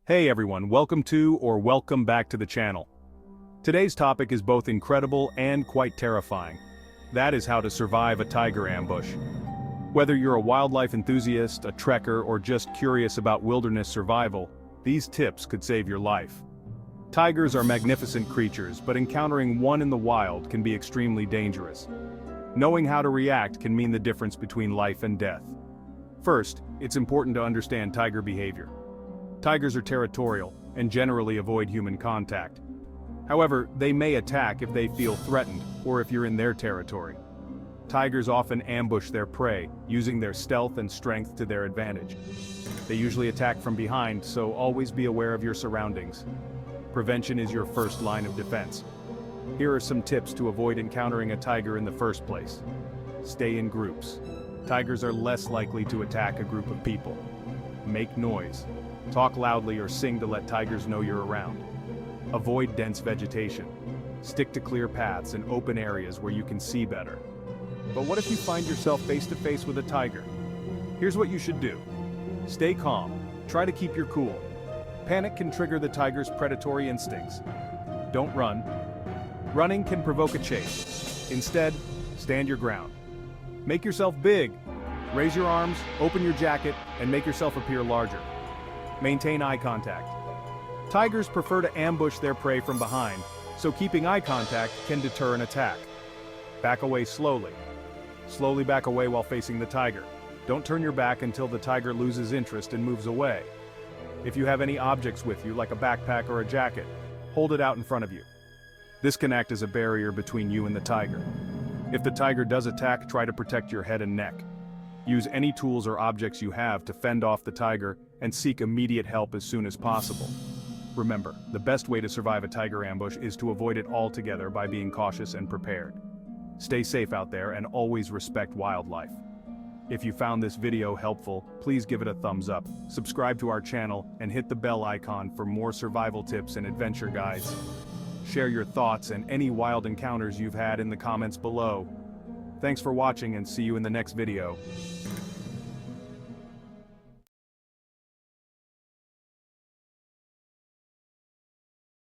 Hey everyone, welcome back to the channel. Today's topic is both incredible and quite terrifying. That is how to survive a tiger ambush. Whether you're a wildlife enthusiast, a trekker, or just curious about wilderness survival, these tips could save your life. Tigers are magnificent creatures, but encountering one in the wild can be extremely dangerous. Knowing how to react can mean the difference between life and death. First, it's important to understand tiger behavior. Tigers are territorial and generally avoid human contact. However, they may attack if they feel threatened or if you're in their territory. Tigers often ambush their prey, using their stealth and strength to their advantage. They usually attack from behind, so always be aware of your surroundings. Prevention is your first line of defense. Here are some tips to avoid encountering a tiger in the first place. Stay in groups. Tigers are less likely to attack a group of people. Make noise. Talk loudly or sing to let tigers know you're around. Avoid dense vegetation. Stick to clear paths and open areas where you can see better. But what if you find yourself face to face with a tiger? Here's what you should do. Stay calm. Try to keep your cool. Panic can trigger the tiger's predatory instincts. Don't run. Running can provoke a chase. Instead, stand your ground. Make yourself big. Raise your arms, open your jacket, and make yourself appear larger. Maintain eye contact. Tigers prefer to ambush their prey from behind, so keeping eye contact can deter an attack. Back away slowly. Slowly back away while facing the tiger. Don't turn your back until the tiger loses interest and moves away. If you have any objects with you, like a backpack or a jacket, hold it out in front of you. This can act as a barrier between you and the tiger. If the tiger does attack, try to protect your head and neck. Use any tools or objects you have to fend off the tiger and seek immediate help as soon as possible. Remember, the best way to survive a tiger ambush is to avoid it altogether by being cautious and prepared. Stay safe out there and always respect wildlife. If you found this video helpful, please give it a thumbs up, subscribe to our channel, and hit the bell icon for more survival tips and adventure guides. Share your thoughts and any wild encounters you've had in the comments below. Thanks for watching and see you in the next video.